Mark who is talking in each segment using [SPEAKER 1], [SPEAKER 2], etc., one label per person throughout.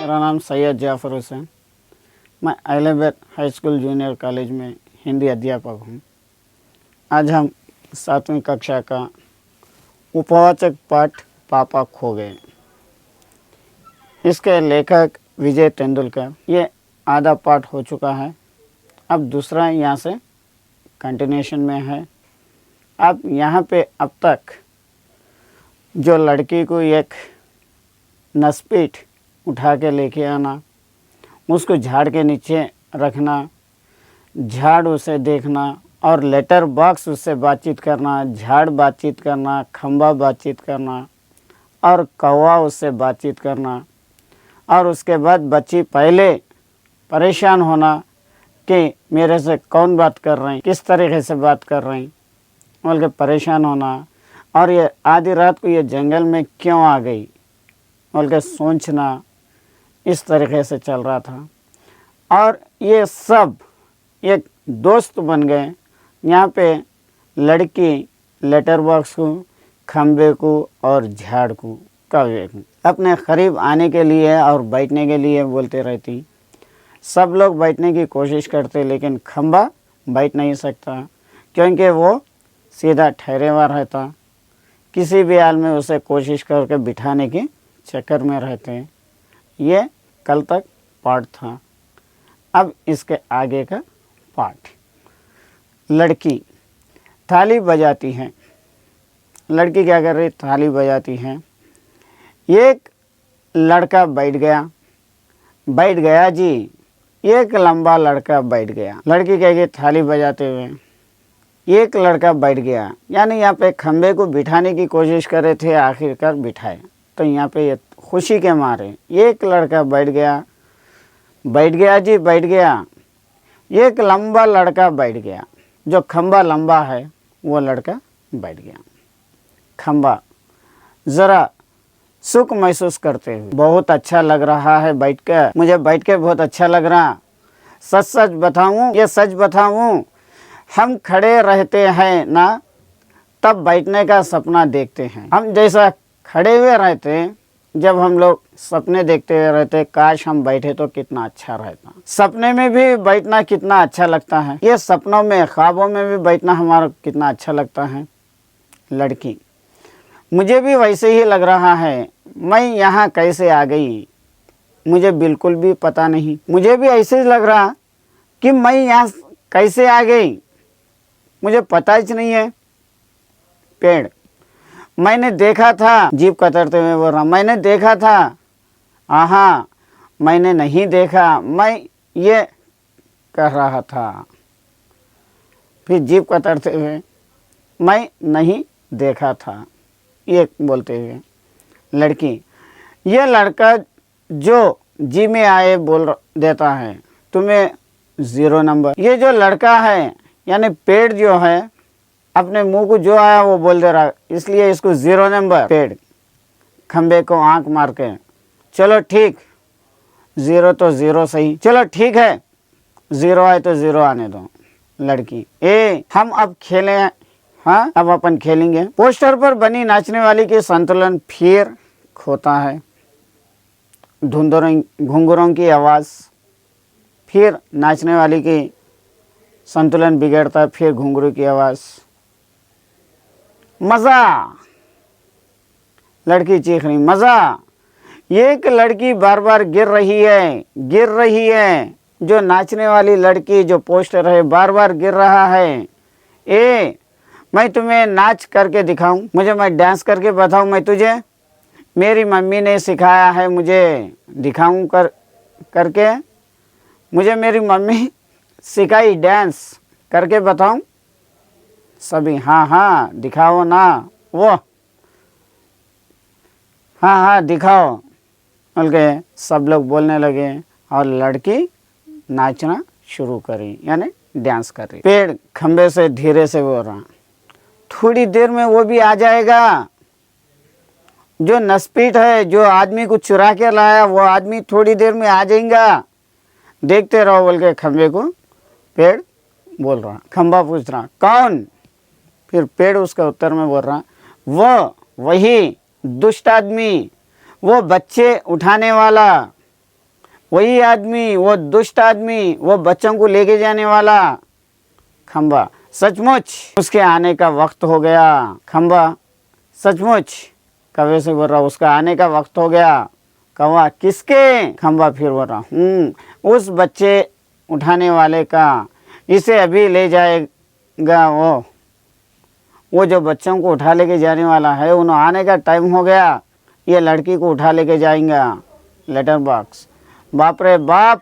[SPEAKER 1] मेरा नाम सैयद जाफ़र हुसैन। मैं अहलेबैत हाई स्कूल जूनियर कॉलेज में हिंदी अध्यापक हूँ। आज हम 7वीं कक्षा का उपवाचक पाठ पापा खो गए, इसके लेखक विजय तेंदुलकर। ये आधा पाठ हो चुका है, अब दूसरा यहाँ से कंटिन्यूशन में है। अब यहाँ पे अब तक जो लड़की को एक नसपीट उठा के लेके आना, उसको झाड़ के नीचे रखना, झाड़ उसे देखना और लेटर बॉक्स उससे बातचीत करना, झाड़ बातचीत करना, खंबा बातचीत करना और कौवा उससे बातचीत करना। और उसके बाद बच्ची पहले परेशान होना कि मेरे से कौन बात कर रहे हैं, किस तरीके से बात कर रहे हैं, बोल के परेशान होना। और ये आधी रात को ये जंगल में क्यों आ गई बोल के सोचना, इस तरीके से चल रहा था। और ये सब एक दोस्त बन गए। यहाँ पे लड़की लेटर बॉक्स को, खम्बे को और झाड़ को, कौवे को अपने करीब आने के लिए और बैठने के लिए बोलते रहती। सब लोग बैठने की कोशिश करते, लेकिन खम्बा बैठ नहीं सकता क्योंकि वो सीधा ठहरे हुआ रहता। किसी भी हाल में उसे कोशिश करके बिठाने के चक्कर में रहते हैं। ये कल तक पाठ था। अब इसके आगे का पाठ। लड़की थाली बजाती है। लड़की क्या कर रही? थाली बजाती है। एक लड़का बैठ गया जी, एक लंबा लड़का बैठ गया। लड़की कहेगी थाली बजाते हुए एक लड़का बैठ गया, यानी यहाँ पे खम्बे को बिठाने की कोशिश कर रहे थे, आखिरकार बिठाए। तो यहाँ पे ये खुशी के मारे एक लड़का बैठ गया जी, बैठ गया। एक लंबा लड़का बैठ गया, जो खम्बा लंबा है वो लड़का बैठ गया। खम्बा ज़रा सुख महसूस करते हुए, बहुत अच्छा लग रहा है बैठ कर, मुझे बैठ के बहुत अच्छा लग रहा। सच सच बताऊँ, ये सच बताऊँ, हम खड़े रहते हैं ना तब बैठने का सपना देखते हैं। हम जैसा खड़े हुए रहते, जब हम लोग सपने देखते हुए रहते, काश हम बैठे तो कितना अच्छा रहता। सपने में भी बैठना कितना अच्छा लगता है, ये सपनों में, ख्वाबों में भी बैठना हमारा कितना अच्छा लगता है। लड़की मुझे भी वैसे ही लग रहा है, मैं यहाँ कैसे आ गई मुझे बिल्कुल भी पता नहीं। मुझे भी ऐसे ही लग रहा कि मैं यहाँ कैसे आ गई, मुझे पता ही नहीं है। पेड़ मैंने देखा था, जीभ कतरते हुए बोल रहा, मैंने देखा था। हाँ, मैंने नहीं देखा, मैं ये कह रहा था। फिर जीभ कतरते हुए, मैं नहीं देखा था, ये बोलते हुए। लड़की ये लड़का जो जी में आए बोल देता है, तुम्हें 0 नंबर। ये जो लड़का है यानी पेड़ जो है, अपने मुंह को जो आया वो बोल दे रहा, इसलिए इसको 0 नंबर। पेड़ खम्बे को आंख मार के, चलो ठीक, 0 तो 0 सही, चलो ठीक है, 0 आए तो 0 आने दो। लड़की हम अब खेले, हाँ अब अपन खेलेंगे। पोस्टर पर बनी नाचने वाली की संतुलन फिर खोता है। घुंघरों की आवाज़, फिर नाचने वाली की संतुलन बिगड़ता है, फिर घुंघरू की आवाज़। मज़ा, लड़की चीख रही, मज़ा। एक लड़की बार बार गिर रही है। जो नाचने वाली लड़की, जो पोस्टर है, बार बार गिर रहा है। मैं तुम्हें नाच करके दिखाऊं, मैं डांस करके बताऊं मैं तुझे। मेरी मम्मी ने सिखाया है, मुझे दिखाऊं करके। मुझे मेरी मम्मी सिखाई, डांस करके बताऊं। सभी हाँ दिखाओ ना, वो हाँ दिखाओ बोल के सब लोग बोलने लगे और लड़की नाचना शुरू करी, यानी डांस कर रही। पेड़ खम्बे से धीरे से बोल रहा, थोड़ी देर में वो भी आ जाएगा। जो नसपीट है, जो आदमी को चुरा के लाया, वो आदमी थोड़ी देर में आ जाएगा, देखते रहो बोल के खम्बे को पेड़ बोल रहा। खम्बा पूछ रहा, कौन? फिर पेड़ उसका उत्तर में बोल रहा, वही दुष्ट आदमी, वो बच्चे उठाने वाला, वही आदमी, वो दुष्ट आदमी, वो बच्चों को लेके जाने वाला खंबा सचमुच उसके आने का वक्त हो गया। खंबा सचमुच कौवे से बोल रहा उसका आने का वक्त हो गया। कौवा किसके? खंबा फिर बोल रहा उस बच्चे उठाने वाले का, इसे अभी ले जाएगा वो जो बच्चों को उठा लेके जाने वाला है, उन्हें आने का टाइम हो गया। ये लड़की को उठा लेके जाएंगे लेटर बॉक्स। बाप रे बाप।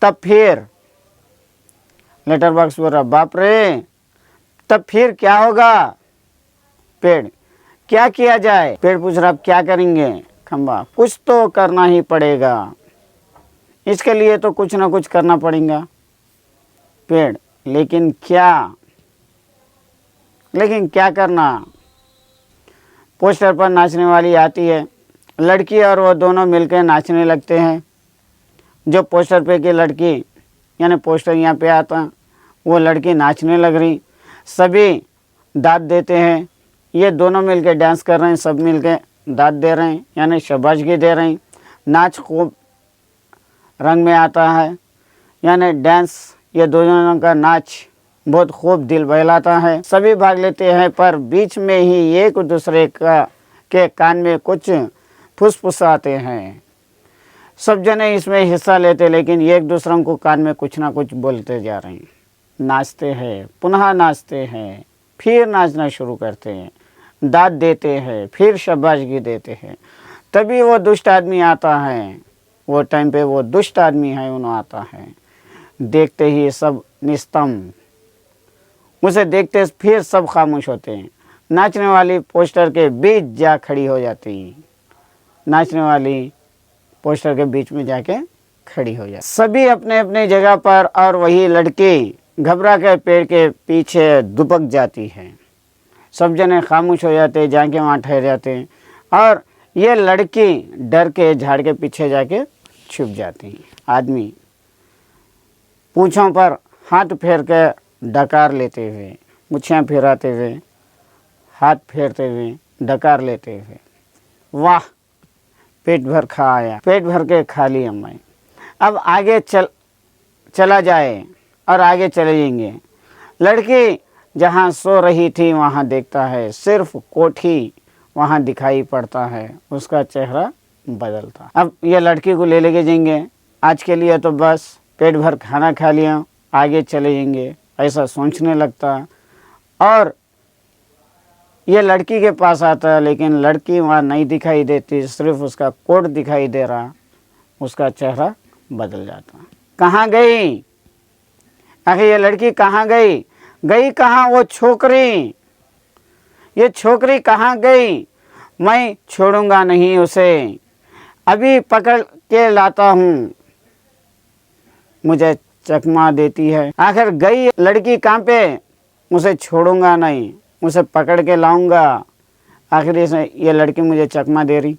[SPEAKER 1] तब फिर लेटर बॉक्स बोल रहा बाप रे, तब फिर क्या होगा? पेड़, क्या किया जाए? पेड़ पूछ रहा अब क्या करेंगे? खंबा कुछ तो करना ही पड़ेगा, इसके लिए तो कुछ ना कुछ करना पड़ेगा। पेड़ लेकिन क्या? लेकिन क्या करना? पोस्टर पर नाचने वाली आती है, लड़की और वो दोनों मिलकर नाचने लगते हैं। जो पोस्टर पे की लड़की, यानी पोस्टर यहाँ पे आता, वो लड़की नाचने लग रही, सभी दाद देते हैं। ये दोनों मिलकर डांस कर रहे हैं, सब मिलकर दाद दे रहे हैं, यानी शाबाशगी दे रहे हैं। नाच खूब रंग में आता है, यानी डांस, ये दोनों का नाच बहुत खूब दिल बहलाता है। सभी भाग लेते हैं, पर बीच में ही एक दूसरे के कान में कुछ फुसफुसाते हैं। सब जने इसमें हिस्सा लेते, लेकिन एक दूसरों को कान में कुछ ना कुछ बोलते जा रहे हैं। नाचते हैं, पुनः नाचते हैं, फिर नाचना शुरू करते हैं, दाद देते हैं, फिर शाबाशगी देते हैं। तभी वो दुष्ट आदमी आता है। वो टाइम पे वो दुष्ट आदमी है, उन्होंने आता है। देखते ही सब निस्तंभ, उसे देखते फिर सब खामोश होते हैं। नाचने वाली पोस्टर के बीच जा खड़ी हो जाती, नाचने वाली पोस्टर के बीच में जाके खड़ी हो जाती। सभी अपने अपने जगह पर, और वही लड़की घबरा कर पेड़ के पीछे दुबक जाती है। सब जने खामोश हो जाते, जाके वहाँ ठहर जाते हैं, और ये लड़की डर के झाड़ के पीछे जाके छुप जाती। आदमी पूंछों पर हाथ फेर के डकार लेते हुए, मुछियाँ फिराते हुए, हाथ फेरते हुए, डकार लेते हुए, वाह पेट भर खा आया, पेट भर के खा लिया मैं, अब आगे चला जाए और आगे चले जाएंगे। लड़की जहाँ सो रही थी वहाँ देखता है, सिर्फ कोठी वहाँ दिखाई पड़ता है, उसका चेहरा बदलता। अब ये लड़की को ले लेके जाएंगे, आज के लिए तो बस पेट भर खाना खा लिया, आगे चले जाएंगे, ऐसा सोचने लगता। और ये लड़की के पास आता, लेकिन लड़की वहाँ नहीं दिखाई देती, सिर्फ उसका कोट दिखाई दे रहा, उसका चेहरा बदल जाता। कहाँ गई? आखिर ये लड़की कहाँ गई? गई कहाँ वो छोकरी? ये छोकरी कहाँ गई? मैं छोड़ूंगा नहीं उसे, अभी पकड़ के लाता हूँ। मुझे चकमा देती है, आखिर गई लड़की कहाँ पे? उसे छोड़ूंगा नहीं, उसे पकड़ के लाऊंगा। आखिर ये लड़की मुझे चकमा दे रही।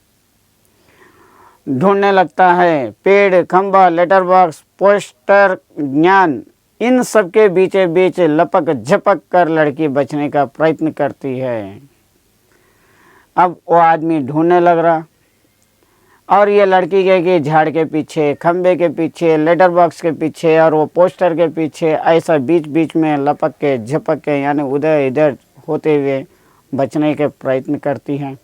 [SPEAKER 1] ढूंढने लगता है, पेड़, खंबा, लेटर बॉक्स, पोस्टर, ज्ञान, इन सब के बीचे बीच लपक झपक कर लड़की बचने का प्रयत्न करती है। अब वो आदमी ढूंढने लग रहा, और ये लड़की के झाड़ के पीछे, खंबे के पीछे, लेटर बॉक्स के पीछे और वो पोस्टर के पीछे, ऐसा बीच बीच में लपक के झपक के, यानी उधर इधर होते हुए बचने के प्रयत्न करती हैं।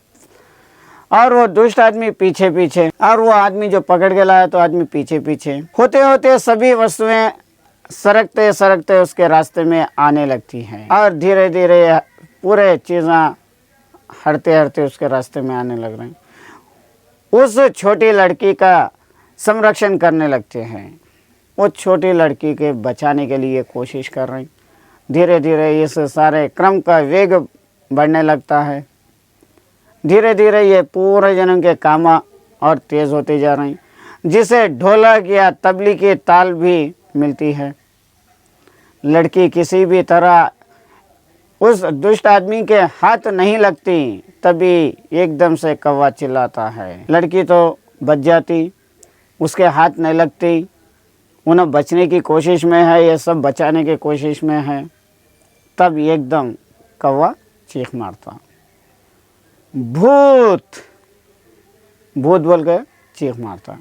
[SPEAKER 1] और वो दुष्ट आदमी पीछे पीछे, और वो आदमी जो पकड़ के लाया तो आदमी पीछे पीछे। होते होते सभी वस्तुएं सरकते सरकते उसके रास्ते में आने लगती हैं, और धीरे धीरे पूरे चीज़ें हटते हटते उसके रास्ते में आने लग रहे हैं। उस छोटी लड़की का संरक्षण करने लगते हैं, वो छोटी लड़की के बचाने के लिए कोशिश कर रहे हैं। धीरे धीरे इस सारे क्रम का वेग बढ़ने लगता है। धीरे धीरे ये पूरे जन्म के काम और तेज़ होते जा रहे हैं, जिसे ढोलक या तबली की ताल भी मिलती है। लड़की किसी भी तरह उस दुष्ट आदमी के हाथ नहीं लगती, तभी एकदम से कौवा चिल्लाता है। लड़की तो बच जाती, उसके हाथ नहीं लगती, उन्हें बचने की कोशिश में है, ये सब बचाने की कोशिश में है। तब एकदम कौवा चीख मारता, भूत, भूत बोल के चीख मारता।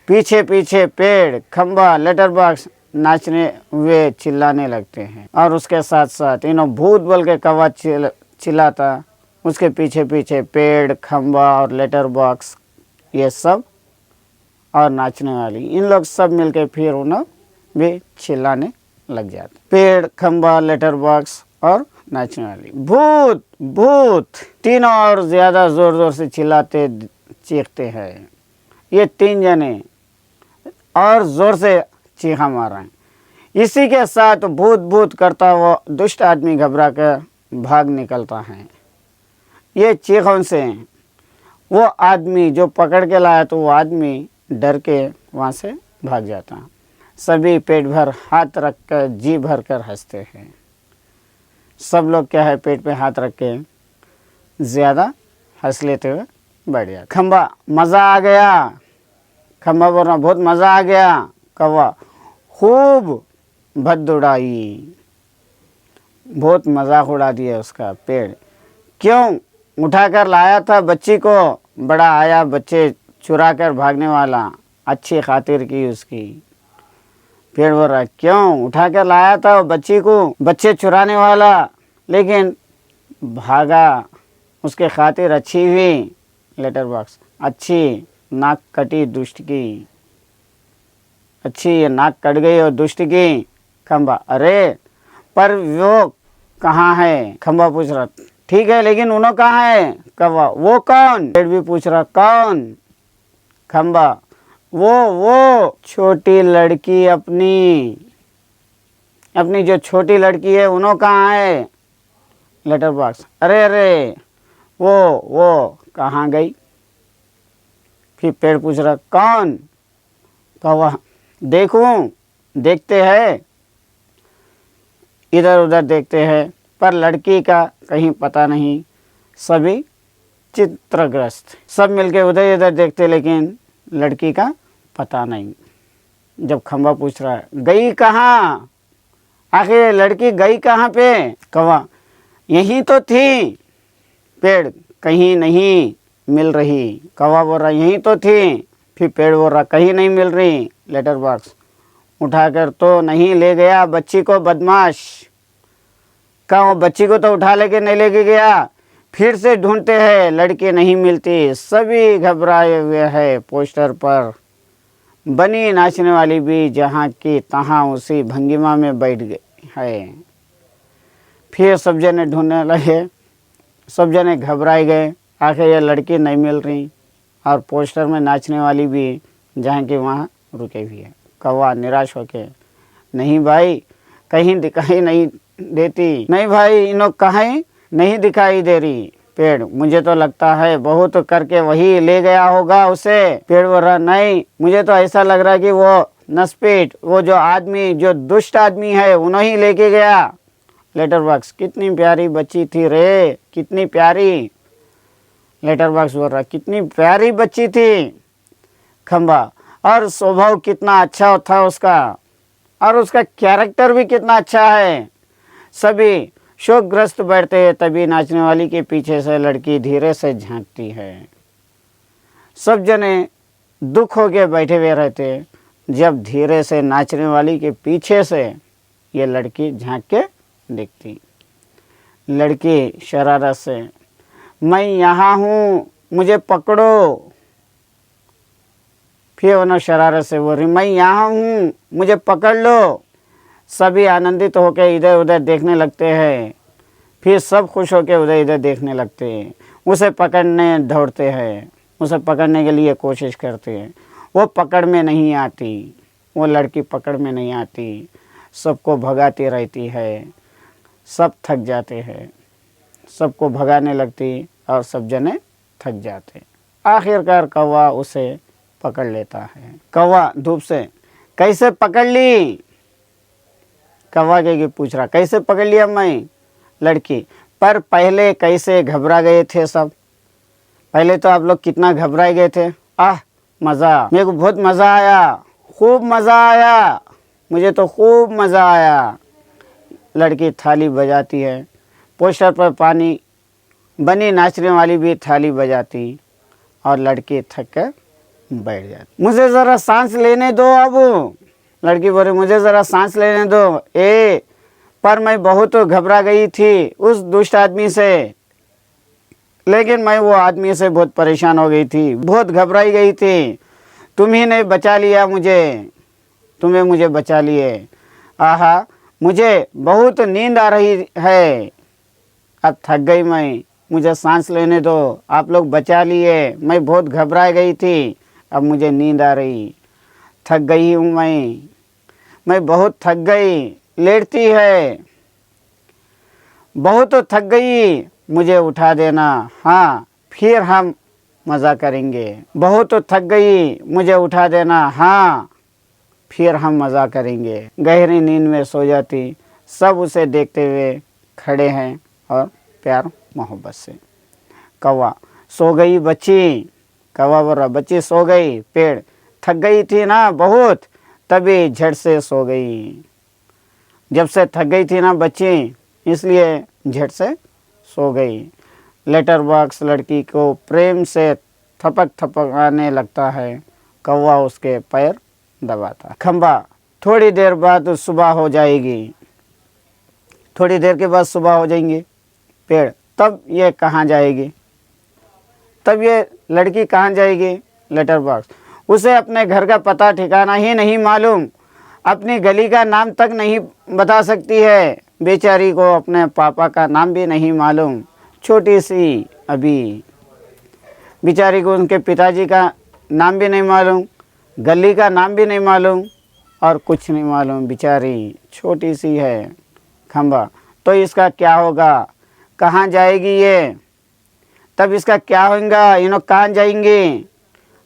[SPEAKER 1] पीछे पीछे पेड़, खंबा, लेटर बॉक्स नाचने हुए चिल्लाने लगते हैं। और उसके साथ साथ भूत बोल के कौवा चिल्लाता, उसके पीछे पीछे पेड़, खंबा और लेटर बॉक्स ये सब और नाचने वाली, इन लोग सब मिलके फिर उन्हें भी चिल्लाने लग जाते। पेड़, खंबा, लेटर बॉक्स और नाचने वाली। भूत भूत तीनों और ज़्यादा ज़ोर ज़ोर से चिल्लाते चीखते हैं। ये 3 जने और ज़ोर से चीखा मार रहे हैं। इसी के साथ भूत भूत करता वो दुष्ट आदमी घबरा कर भाग निकलता है। ये चीखों से वो आदमी जो पकड़ के लाया तो वो आदमी डर के वहाँ से भाग जाता। सभी पेट भर हाथ रख कर जी भर कर हंसते हैं। सब लोग क्या है, पेट पे हाथ रख के ज़्यादा हंस लेते हुए बैठ जाते। खंबा, मज़ा आ गया। खंबा बोल रहा, बहुत मज़ा आ गया। कौवा, खूब भद्द उड़ाई, बहुत मजाक उड़ा दिया उसका। पेड़, क्यों उठाकर लाया था बच्ची को, बड़ा आया बच्चे चुरा कर भागने वाला, अच्छी खातिर की उसकी। पेड़ बोल रहा, क्यों उठा कर लाया था वो बच्ची को, बच्चे चुराने वाला, लेकिन भागा, उसके खातिर अच्छी हुई। लेटर बॉक्स, अच्छी नाक कटी दुष्ट की, अच्छी ये नाक कट गई और दुष्ट की। खंबा, अरे पर वो कहाँ है? खंबा पूछ रहा, ठीक है लेकिन उन्हों कहाँ है? कौवा, वो कौन? पेड़ भी पूछ रहा, कौन? खंबा, वो छोटी लड़की, अपनी जो छोटी लड़की है उन्हों कहाँ है? लेटर बॉक्स, अरे वो कहाँ गई? फिर पेड़ पूछ रहा, कौन? कौवा, देखूं, देखते हैं, इधर उधर देखते हैं, पर लड़की का कहीं पता नहीं। सभी चित्रग्रस्त, सब मिलके उधर इधर देखते, लेकिन लड़की का पता नहीं। जब खंबा पूछ रहा है, गई कहाँ? आखिर लड़की गई कहाँ पे? कौवा, यहीं तो थी। पेड़, कहीं नहीं मिल रही। कौवा बोल रहा, यहीं तो थी। फिर पेड़ बोल रहा, कहीं नहीं मिल रही। लेटर बॉक्स, उठाकर तो नहीं ले गया बच्ची को बदमाश। कहाँ, बच्ची को तो उठा लेके नहीं लेके गया। फिर से ढूंढते हैं, लड़की नहीं मिलती। सभी घबराए हुए हैं। पोस्टर पर बनी नाचने वाली भी जहाँ की तहाँ उसी भंगिमा में बैठ गई है। फिर सब जने ढूंढने लगे, सब जने घबराए गए, आखिर ये लड़की नहीं मिल रही और पोस्टर में नाचने वाली भी जहाँ की वहाँ रुके हुई है। कौवा निराश होके, नहीं भाई कहीं दिखाई नहीं देती। नहीं भाई, इन्हों कहीं नहीं दिखाई दे रही। पेड़, मुझे तो लगता है बहुत करके वही ले गया होगा उसे। पेड़ बोल रहा, नहीं, मुझे तो ऐसा लग रहा है कि वो नसपीट, वो जो आदमी, जो दुष्ट आदमी है, उन्होंने ही लेके गया। लेटर बॉक्स, कितनी प्यारी बच्ची थी रे, कितनी प्यारी। लेटर बॉक्स बोल रहा, कितनी प्यारी बच्ची थी। खंबा, और स्वभाव कितना अच्छा था उसका, और उसका कैरेक्टर भी कितना अच्छा है। सभी शोकग्रस्त बैठते हैं। तभी नाचने वाली के पीछे से लड़की धीरे से झांकती है। सब जने दुख हो के बैठे हुए रहते, जब धीरे से नाचने वाली के पीछे से ये लड़की झांक के देखती। लड़की शरारत से, मैं यहाँ हूँ, मुझे पकड़ो। फिर उन्होंने शरारत से बोल रही, मैं यहाँ हूँ, मुझे पकड़ लो। सभी आनंदित होकर इधर उधर देखने लगते हैं। फिर सब खुश होकर उधर इधर देखने लगते हैं। उसे पकड़ने दौड़ते हैं, उसे पकड़ने के लिए कोशिश करते हैं। वो पकड़ में नहीं आती, वो लड़की पकड़ में नहीं आती। सबको भगाती रहती है। सब थक जाते हैं, सबको भगाने लगती और सब जने थक जाते। आखिरकार कौवा उसे पकड़ लेता है। कौवा धूप से, कैसे पकड़ ली? कौवा के पूछ रहा, कैसे पकड़ लिया मैं? लड़की, पर पहले कैसे घबरा गए थे सब। पहले तो आप लोग कितना घबराए गए थे। मज़ा, मेरे को बहुत मज़ा आया, खूब मज़ा आया, मुझे तो खूब मज़ा आया। लड़की थाली बजाती है। पोस्टर पर पानी बनी नाचने वाली भी थाली बजाती और लड़की थक कर बैठ जाती। मुझे ज़रा सांस लेने दो अब। लड़की बोले मुझे ज़रा सांस लेने दो। पर मैं बहुत घबरा गई थी उस दुष्ट आदमी से, लेकिन मैं वो आदमी से बहुत परेशान हो गई थी, बहुत घबराई गई थी। तुम ही ने बचा लिया मुझे, तुम्हें मुझे बचा लिए। आहा, मुझे बहुत नींद आ रही है, अब थक गई मैं, मुझे सांस लेने दो, आप लोग बचा लिए, मैं बहुत घबरा गई थी, अब मुझे नींद आ रही, थक गई हूँ मैं बहुत थक गई। लेटती है, बहुत थक गई, मुझे उठा देना, हाँ फिर हम मज़ा करेंगे। बहुत थक गई, मुझे उठा देना, हाँ फिर हम मज़ा करेंगे। गहरी नींद में सो जाती। सब उसे देखते हुए खड़े हैं और प्यार मोहब्बत से। कौवा, सो गई बच्ची। कौवा बोल रहा बच्ची सो गई। पेड़, थक गई थी ना बहुत, तभी झट से सो गई। जब से थक गई थी ना बच्ची, इसलिए झट से सो गई। लेटर बॉक्स लड़की को प्रेम से थपक थपकाने लगता है। कौवा उसके पैर दबाता। खंबा, थोड़ी देर बाद सुबह हो जाएगी। थोड़ी देर के बाद सुबह हो जाएंगी। पेड़, तब ये कहाँ जाएगी? तब ये लड़की कहाँ जाएगी? लेटर बॉक्स, उसे अपने घर का पता ठिकाना ही नहीं मालूम, अपनी गली का नाम तक नहीं बता सकती है। बेचारी को अपने पापा का नाम भी नहीं मालूम, छोटी सी अभी। बेचारी को उनके पिताजी का नाम भी नहीं मालूम, गली का नाम भी नहीं मालूम और कुछ नहीं मालूम, बेचारी छोटी सी है। खंबा, तो इसका क्या होगा? कहाँ जाएगी ये? तब इसका क्या होगा? इन्हों कहाँ जाएंगी?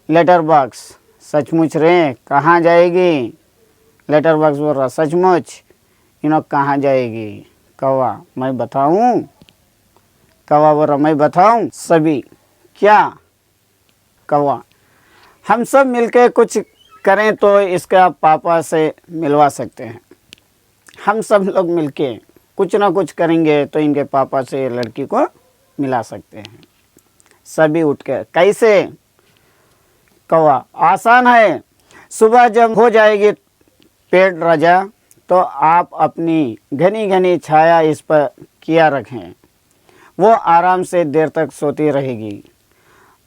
[SPEAKER 1] लेटर बॉक्स, सचमुच रे कहाँ जाएगी? लेटर बॉक्स बोल रहा सचमुच, इन्हों कहाँ जाएगी? कौवा, मैं बताऊं? कौवा बोल रहा मैं बताऊं सभी। क्या? कौवा, हम सब मिलके कुछ करें तो इसका पापा से मिलवा सकते हैं। हम सब लोग मिलके कुछ ना कुछ करेंगे तो इनके पापा से लड़की को मिला सकते हैं। सभी उठ के, कैसे? कौवा, आसान है, सुबह जब हो जाएगी पेड़ राजा, तो आप अपनी घनी घनी छाया इस पर किया रखें, वो आराम से देर तक सोती रहेगी।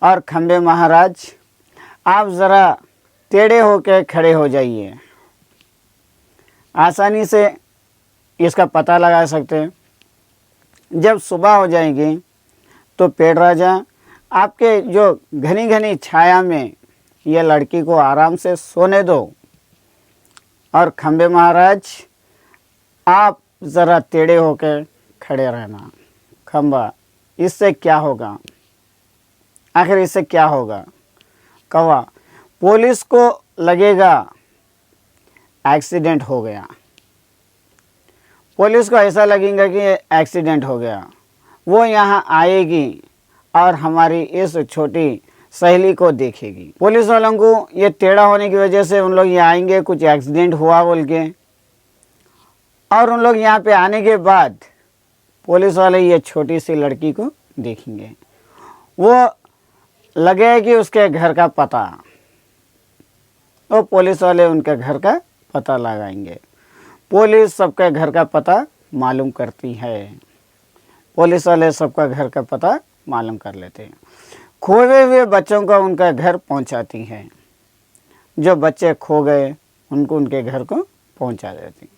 [SPEAKER 1] और खंबे महाराज, आप ज़रा टेढ़े होकर खड़े हो जाइए, आसानी से इसका पता लगा सकते हैं। जब सुबह हो जाएगी तो पेड़ राजा आपके जो घनी घनी छाया में यह लड़की को आराम से सोने दो। और खंबे महाराज, आप ज़रा टेढ़े होकर खड़े रहना। खंबा, इससे क्या होगा? आखिर इससे क्या होगा? कौवा, पुलिस को लगेगा एक्सीडेंट हो गया। पुलिस को ऐसा लगेगा कि एक्सीडेंट हो गया, वो यहाँ आएगी और हमारी इस छोटी सहेली को देखेगी। पुलिस वालों को ये टेढ़ा होने की वजह से उन लोग यहाँ आएंगे, कुछ एक्सीडेंट हुआ बोल के, और उन लोग यहाँ पे आने के बाद पुलिस वाले ये छोटी सी लड़की को देखेंगे, वो लगे कि उसके घर का पता, वो पुलिस वाले उनके घर का पता लगाएंगे। पुलिस सबके घर का पता मालूम करती है, पुलिस वाले सबका घर का पता मालूम कर लेते हैं। खोए हुए बच्चों को उनका घर पहुंचाती हैं, जो बच्चे खो गए उनको उनके घर को पहुंचा देती।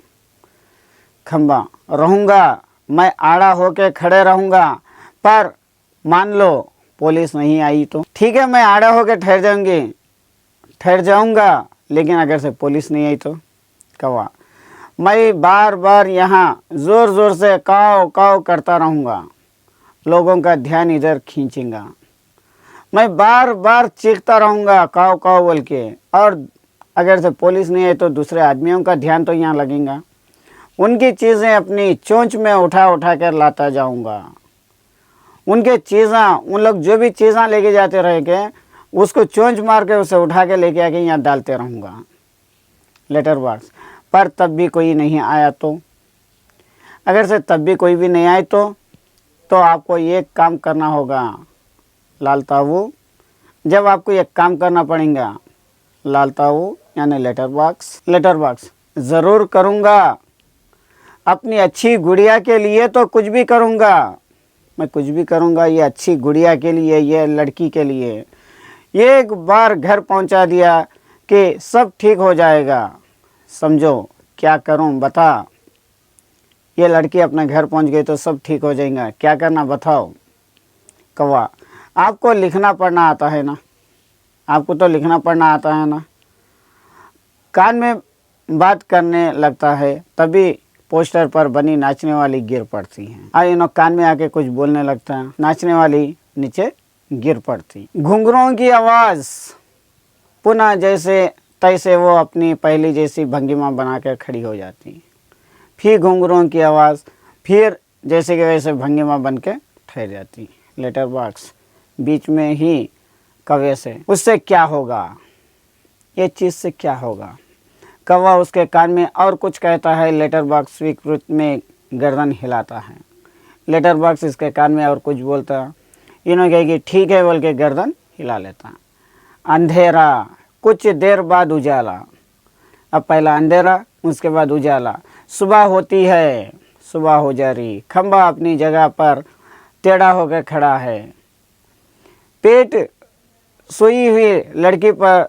[SPEAKER 1] खंबा, रहूँगा, मैं आड़ा होके खड़े रहूँगा, पर मान लो पुलिस नहीं आई तो? ठीक है, मैं आड़ा होके ठहर जाऊँगा, लेकिन अगर से पुलिस नहीं आई तो? कौवा, मैं बार बार यहाँ ज़ोर ज़ोर से काव काव करता रहूँगा, लोगों का ध्यान इधर खींचेगा। मैं बार बार चीखता रहूँगा काव काव बोल के, और अगर से पुलिस नहीं आई तो दूसरे आदमियों का ध्यान तो यहाँ लगेगा। उनकी चीज़ें अपनी चोंच में उठा उठा कर लाता जाऊँगा। उनके चीज़ें, उन लोग जो भी चीज़ें लेके जाते रहेंगे, उसको चोंच मार के उसे उठा के लेके आके यहाँ डालते रहूँगा लेटर बॉक्स। पर तब भी कोई नहीं आया तो? अगर से तब भी कोई भी नहीं आए तो आपको ये काम करना होगा। लाल ताऊ, जब आपको एक काम करना पड़ेगा, लाल ताऊ यानी लेटर बॉक्स ज़रूर करूँगा, अपनी अच्छी गुड़िया के लिए तो कुछ भी करूँगा, मैं कुछ भी करूँगा ये अच्छी गुड़िया के लिए, ये लड़की के लिए। एक बार घर पहुँचा दिया कि सब ठीक हो जाएगा। समझो क्या करूँ बता। ये लड़की अपने घर पहुँच गई तो सब ठीक हो जाएगा, क्या करना बताओ। कौवा, आपको लिखना पढ़ना आता है ना, आपको तो लिखना पढ़ना आता है ना। कान में बात करने लगता है, तभी पोस्टर पर बनी नाचने वाली गिर पड़ती है। और इन्हों कान में आके कुछ बोलने लगता है, नाचने वाली नीचे गिर पड़ती। घुंघरुओं की आवाज़ पुनः जैसे तैसे वो अपनी पहली जैसी भंगिमा बनाकर खड़ी हो जाती। फिर घुंघरुओं की आवाज़, फिर जैसे कि वैसे भंगिमा बन के ठहर जाती। लेटर बॉक्स बीच में ही कौवे से, उससे क्या होगा, ये चीज़ से क्या होगा। कौवा उसके कान में और कुछ कहता है। लेटर बॉक्स स्वीकृत में गर्दन हिलाता है। लेटर बॉक्स इसके कान में और कुछ बोलता, इन्होंने कहेगी ठीक है बोल के गर्दन हिला लेता। अंधेरा, कुछ देर बाद उजाला। अब पहला अंधेरा, उसके बाद उजाला। सुबह होती है, सुबह हो जा रही। खंबा अपनी जगह पर टेढ़ा होकर खड़ा है। पेट सोई हुई लड़की पर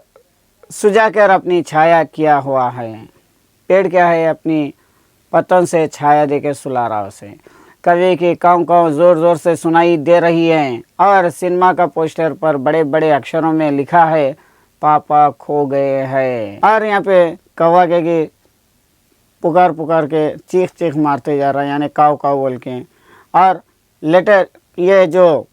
[SPEAKER 1] सुजाकर अपनी छाया किया हुआ है। पेड़ क्या है, अपनी पतन से छाया देकर सुला रहा उसे। कवि की काँव काँव ज़ोर ज़ोर से सुनाई दे रही है और सिनेमा का पोस्टर पर बड़े बड़े अक्षरों में लिखा है, पापा खो गए हैं। और यहाँ पे कौवा के पुकार पुकार के चीख चीख मारते जा रहा है, यानी काव काव बोल के। और लेटर, ये जो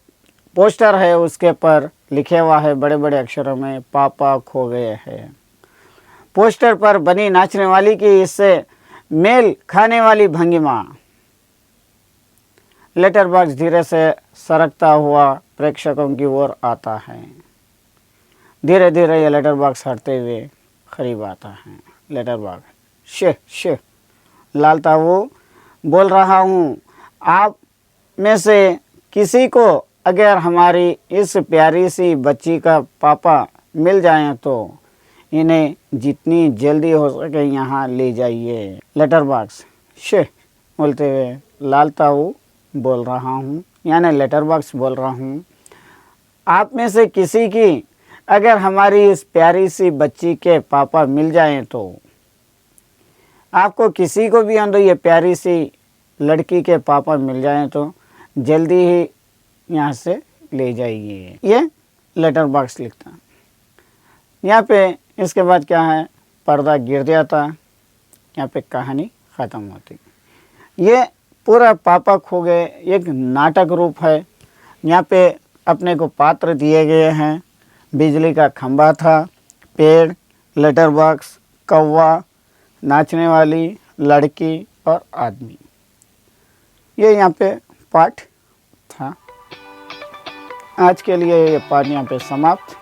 [SPEAKER 1] पोस्टर है उसके पर लिखे हुआ है बड़े बड़े अक्षरों में, पापा खो गए हैं। पोस्टर पर बनी नाचने वाली की इससे मेल खाने वाली भंगिमा। लेटर बॉक्स धीरे से सरकता हुआ प्रेक्षकों की ओर आता है। धीरे धीरे ये लेटर बॉक्स हटते हुए करीब आता है। लेटर बॉक्स, शे लाल ताऊ बोल रहा हूँ, आप में से किसी को अगर हमारी इस प्यारी सी बच्ची का पापा मिल जाएं तो इन्हें जितनी जल्दी हो सके यहाँ ले जाइए। लेटर बॉक्स शे बोलते हुए, लाल ताऊ बोल रहा हूँ, यानी लेटर बॉक्स बोल रहा हूँ, आप में से किसी की अगर हमारी इस प्यारी सी बच्ची के पापा मिल जाएं तो आपको किसी को भी अंदर ये प्यारी सी लड़की के पापा मिल जाएं तो जल्दी ही यहाँ से ले जाइए। ये लेटर बॉक्स लिखता। यहाँ पे इसके बाद क्या है, पर्दा गिर जाता। यहाँ पे कहानी ख़त्म होती। ये पूरा पापा खो गए एक नाटक रूप है। यहाँ पे अपने को पात्र दिए गए हैं। बिजली का खंभा था, पेड़, लेटर बॉक्स, कौवा, नाचने वाली लड़की और आदमी। ये यहाँ पे पाठ था। आज के लिए ये पाठ यहाँ पे समाप्त।